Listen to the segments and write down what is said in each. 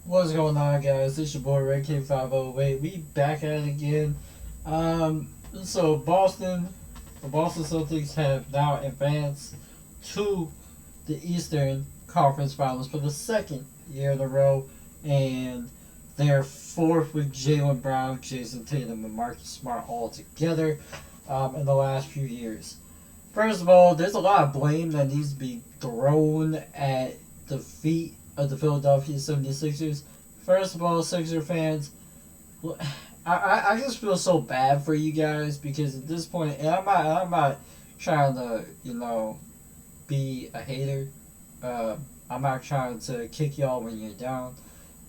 What's going on, guys? It's your boy Red K508. We back at it again. So the Boston Celtics have now advanced to the Eastern Conference Finals for the second year in a row, and they're fourth with Jaylen Brown, Jason Tatum, and Marcus Smart all together in the last few years. First of all, there's a lot of blame that needs to be thrown at the feet of the Philadelphia 76ers. First of all, Sixer fans, I just feel so bad for you guys because at this point, and I'm not trying to, be a hater. I'm not trying to kick y'all when you're down.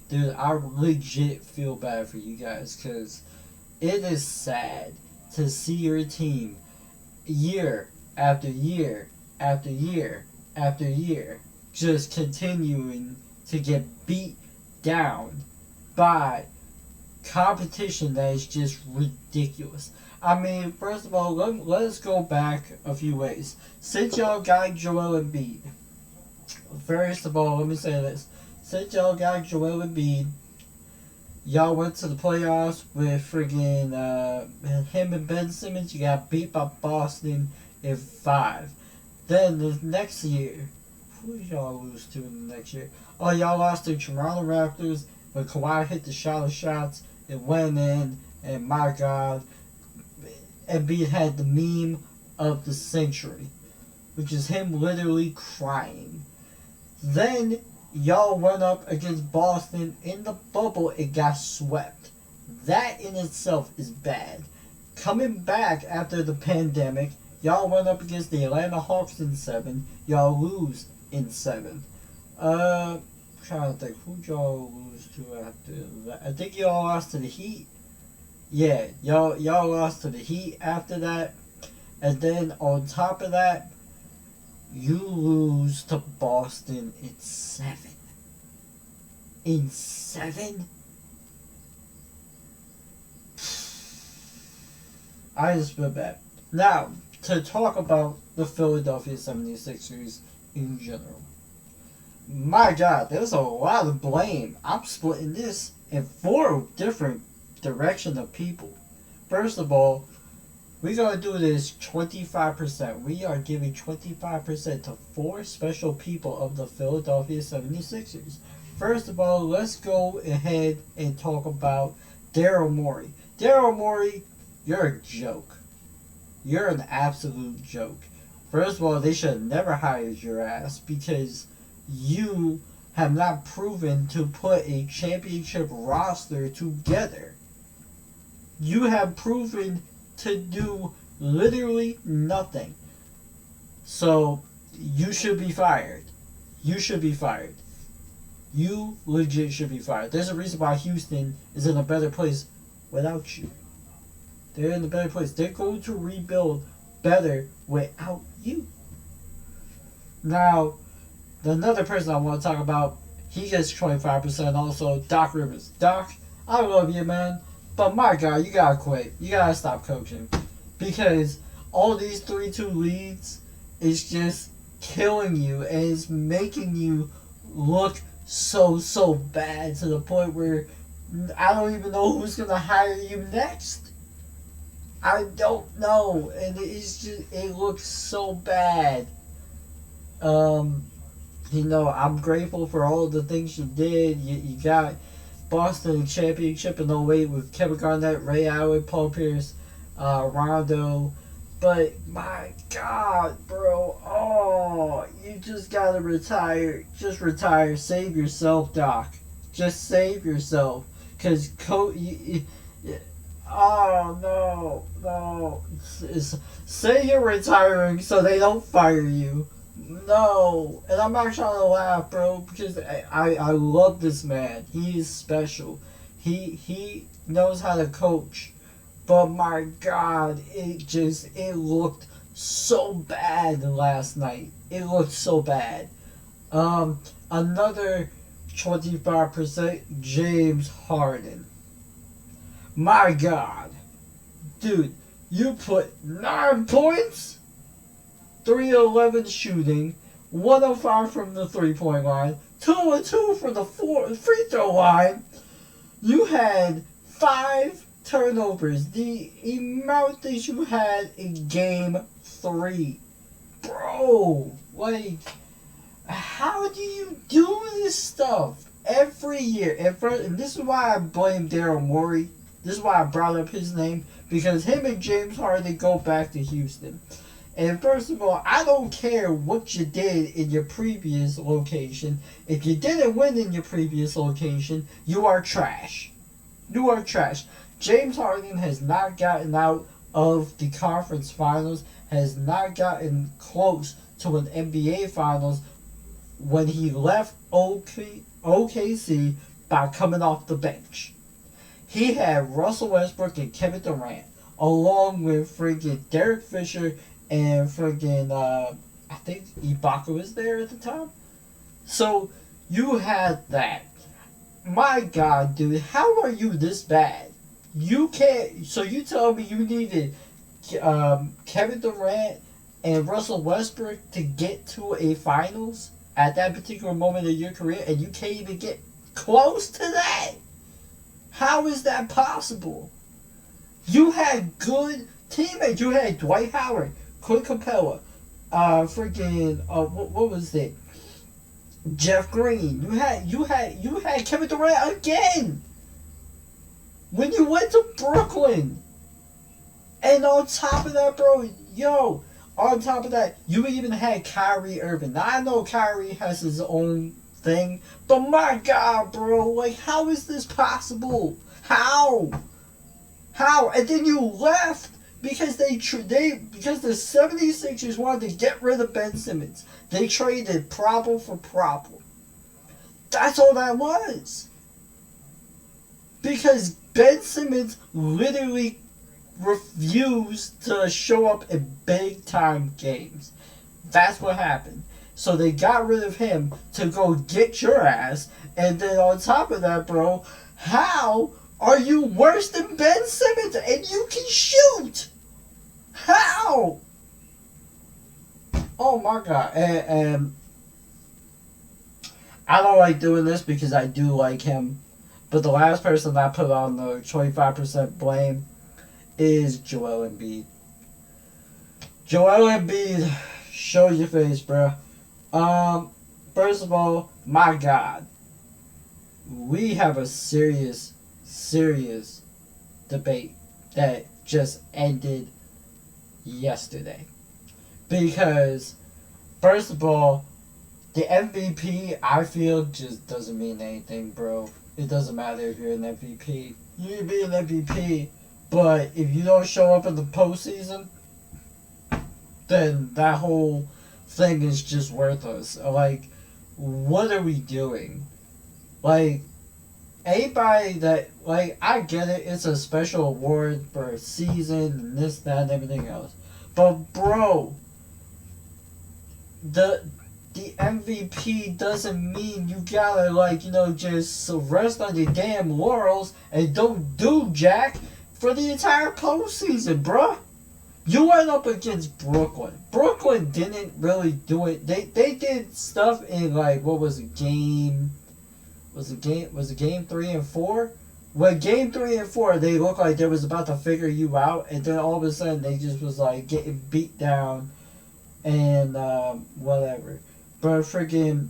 Dude, I legit feel bad for you guys because it is sad to see your team year after year after year after year just continuing to get beat down by competition that is just ridiculous. I mean, first of all, let us go back a few ways. Since y'all got Joel Embiid, first of all, let me say this. Since y'all got Joel Embiid, y'all went to the playoffs with friggin' him and Ben Simmons. You got beat by Boston in 5. Then the next year, who did y'all lose to in the next year? Oh, y'all lost to Toronto Raptors when Kawhi hit the shot of shots. It went in, and my God, Embiid had the meme of the century, which is him literally crying. Then y'all went up against Boston in the bubble and got swept. That in itself is bad. Coming back after the pandemic, y'all went up against the Atlanta Hawks in 7. Y'all lose in 7. I'm trying to think, who y'all lose to after that? I think y'all lost to the Heat. Yeah, y'all lost to the Heat after that. And then on top of that, you lose to Boston in 7. In 7? I just feel bad. Now, to talk about the Philadelphia 76ers in general. My God, there's a lot of blame. I'm splitting this in 4 different directions of people. First of all, we're going to do this 25%. We are giving 25% to 4 special people of the Philadelphia 76ers. First of all, let's go ahead and talk about Daryl Morey. Daryl Morey, you're a joke. You're an absolute joke. First of all, they should have never hired your ass because you have not proven to put a championship roster together. You have proven to do literally nothing. So, you should be fired. You should be fired. You legit should be fired. There's a reason why Houston is in a better place without you. They're in a better place. They're going to rebuild better without you. Now, another person I want to talk about, he gets 25% also, Doc Rivers. Doc, I love you, man. But my God, you gotta quit. You gotta stop coaching. Because all these 3-2 leads is just killing you and it's making you look so bad to the point where I don't even know who's gonna hire you next. I don't know. And it looks so bad. I'm grateful for all the things you did. You got Boston championship in '08 with Kevin Garnett, Ray Allen, Paul Pierce, Rondo. But my God, bro, you just gotta retire. Just retire. Save yourself, Doc. Just save yourself, cause oh no. Say you're retiring so they don't fire you. No, and I'm not trying to laugh, bro, because I love this man. He is special. He knows how to coach, but my God, it looked so bad last night. It looked so bad. Another 25%, James Harden. My God, dude, you put 9 points. 311 shooting, 105 from the 3-point line, 2-2 from the free throw line. You had 5 turnovers, the amount that you had in game 3. Bro, like, how do you do this stuff every year? And this is why I blame Daryl Morey. This is why I brought up his name, because him and James Harden go back to Houston. And first of all, I don't care what you did in your previous location. If you didn't win in your previous location, you are trash. You are trash. James Harden has not gotten out of the conference finals, has not gotten close to an NBA finals when he left OKC by coming off the bench. He had Russell Westbrook and Kevin Durant, along with friggin' Derek Fisher and friggin' I think Ibaka was there at the time. So you had that. My God, dude, how are you this bad? You can't. So you tell me you needed Kevin Durant and Russell Westbrook to get to a finals at that particular moment of your career, and you can't even get close to that? How is that possible? You had good teammates. You had Dwight Howard, Clint Capella, what was it? Jeff Green. You had Kevin Durant again when you went to Brooklyn. And on top of that, bro, on top of that, you even had Kyrie Irving. Now I know Kyrie has his own thing, but my God, bro, like, how is this possible? How? And then you left because because the 76ers wanted to get rid of Ben Simmons. They traded problem for problem. That's all that was. Because Ben Simmons literally refused to show up in big time games. That's what happened. So they got rid of him to go get your ass. And then on top of that, bro, how are you worse than Ben Simmons and you can shoot? How? Oh my God. And I don't like doing this because I do like him. But the last person I put on the 25% blame is Joel Embiid. Joel Embiid, show your face, bro. First of all, my God, we have a serious debate that just ended yesterday. Because, first of all, the MVP, I feel, just doesn't mean anything, bro. It doesn't matter if you're an MVP. You can be an MVP, but if you don't show up in the postseason, then that whole thing is just worthless. Like, what are we doing? Like, anybody that, like, I get it, it's a special award for a season and this, that, and everything else. But, bro, the MVP doesn't mean you gotta, like, just rest on your damn laurels and don't do jack for the entire postseason, bruh. You went up against Brooklyn. Brooklyn didn't really do it. They did stuff in, like, what was it, game 3 and 4? Well, game 3 and 4, they looked like they was about to figure you out, and then all of a sudden they just was like getting beat down and whatever. But freaking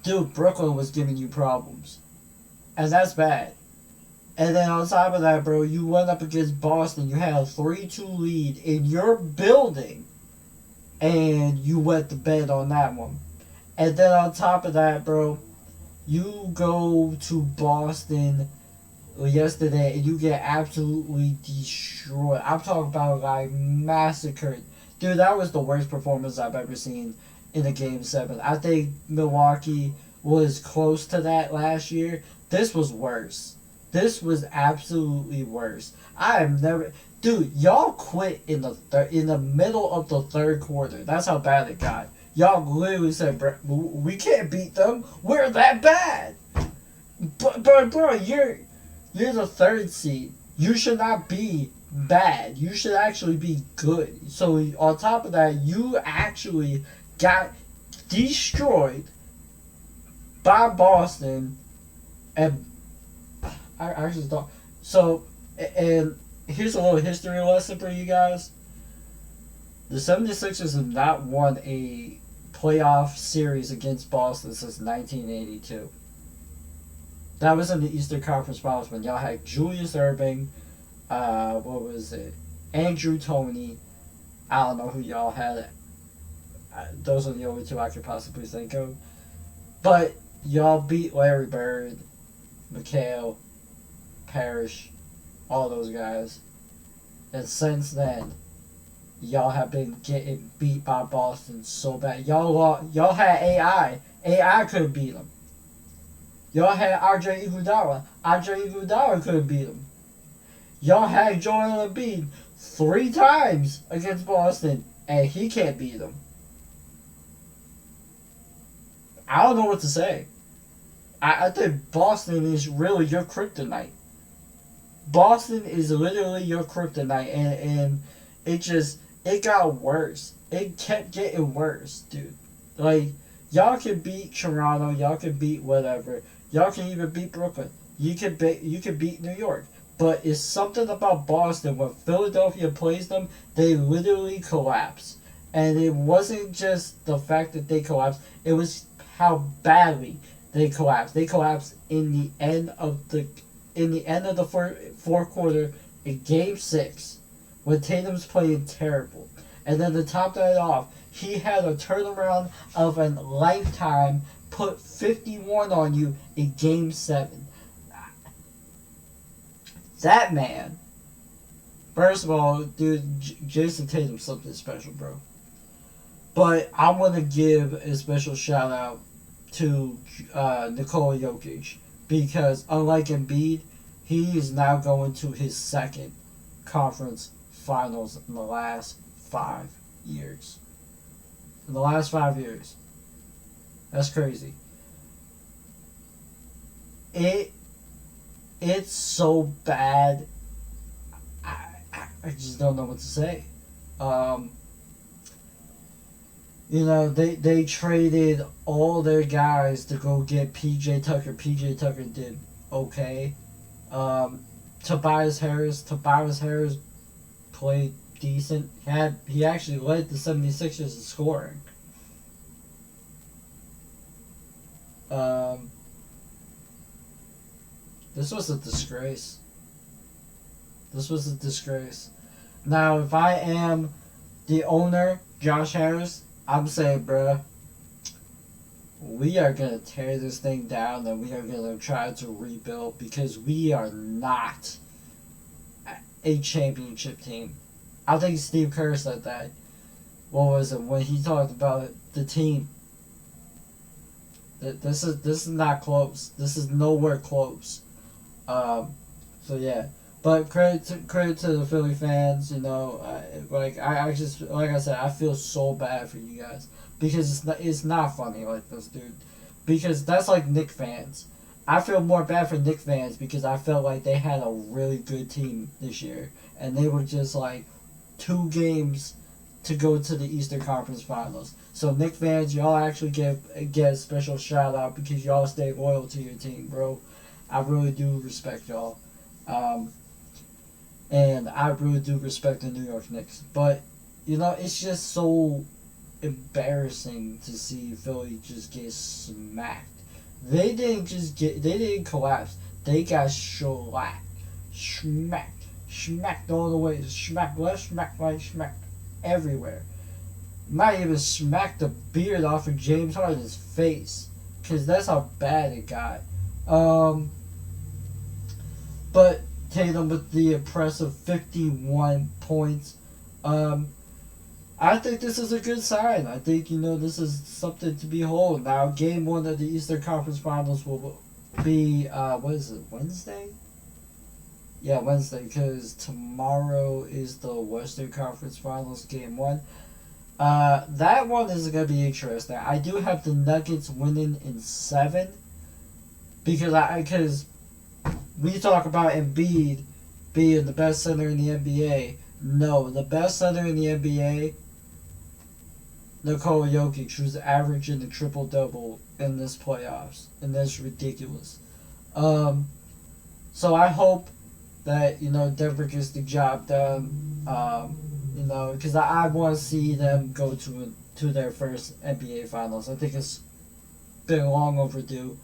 dude, Brooklyn was giving you problems, and that's bad. And then on top of that, bro, you went up against Boston. You had a 3-2 lead in your building, and you wet the bed on that one. And then on top of that, bro, you go to Boston yesterday and you get absolutely destroyed. I'm talking about, like, massacred. Dude, that was the worst performance I've ever seen in a Game 7. I think Milwaukee was close to that last year. This was worse. This was absolutely worse. I have never... Dude, y'all quit in the middle of the third quarter. That's how bad it got. Y'all literally said, bro, we can't beat them. We're that bad. But bro, you're the third seed. You should not be bad. You should actually be good. So on top of that, you actually got destroyed by Boston, and I actually thought so. And here's a little history lesson for you guys. The 76ers have not won a playoff series against Boston since 1982. That was in the Eastern Conference Finals when y'all had Julius Erving, what was it? Andrew Toney. I don't know who y'all had. Those are the only two I could possibly think of. But y'all beat Larry Bird, McHale, Parrish, all those guys. And since then, y'all have been getting beat by Boston so bad. Y'all had AI. AI couldn't beat them. Y'all had RJ Iguodala. RJ Iguodala couldn't beat them. Y'all had Joel Embiid 3 times against Boston, and he can't beat them. I don't know what to say. I think Boston is really your kryptonite. Boston is literally your kryptonite, and it got worse. It kept getting worse, dude. Like, y'all can beat Toronto, y'all can beat whatever, y'all can even beat Brooklyn. You can beat New York. But it's something about Boston. When Philadelphia plays them, they literally collapse. And it wasn't just the fact that they collapsed, it was how badly they collapsed. They collapsed in the end of the fourth quarter in Game 6 when Tatum's playing terrible. And then to top that off, he had a turnaround of a lifetime, put 51 on you in Game 7. That man, first of all, dude, Jason Tatum's something special, bro. But I want to give a special shout out to Nikola Jokic because unlike Embiid, he is now going to his second conference finals in the last 5 years. In the last 5 years. That's crazy. It's so bad. I just don't know what to say. They traded all their guys to go get PJ Tucker. PJ Tucker did okay. Tobias Harris played decent. He actually led the 76ers in scoring. This was a disgrace. Now, if I am the owner, Josh Harris, I'm saying, bruh, we are going to tear this thing down and we are going to try to rebuild because we are not a championship team. I think Steve Kerr said that. What was it? When he talked about the team. This is not close. This is nowhere close. So yeah, but credit to the Philly fans. Like I said, I feel so bad for you guys because it's not funny like this, dude. Because that's like Knicks fans. I feel more bad for Knicks fans because I felt like they had a really good team this year and they were just like 2 games to go to the Eastern Conference Finals. So Knicks fans, y'all actually get a special shout out because y'all stay loyal to your team, bro. I really do respect y'all. And I really do respect the New York Knicks. But, it's just so embarrassing to see Philly just get smacked. They didn't collapse. They got shellacked. Smacked all the way. Smacked left, smacked right, smacked everywhere. Might even smack the beard off of James Harden's face. Because that's how bad it got. But Tatum with the impressive 51 points. I think this is a good sign. I think, this is something to behold. Now, Game 1 of the Eastern Conference Finals will be, what is it, Wednesday? Yeah, Wednesday, because tomorrow is the Western Conference Finals Game 1. That one is going to be interesting. I do have the Nuggets winning in 7. Because we talk about Embiid being the best center in the NBA. No, the best center in the NBA. Nikola Jokic, who's averaging a triple double in this playoffs, and that's ridiculous. So I hope that Denver gets the job done. Because I want to see them go to their first NBA Finals. I think it's been long overdue,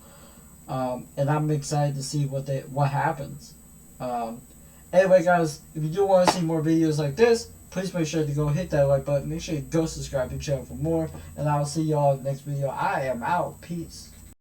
and I'm excited to see what happens. Anyway, guys, if you do want to see more videos like this, please make sure to go hit that like button. Make sure you go subscribe to the channel for more, and I'll see y'all in the next video. I am out. Peace.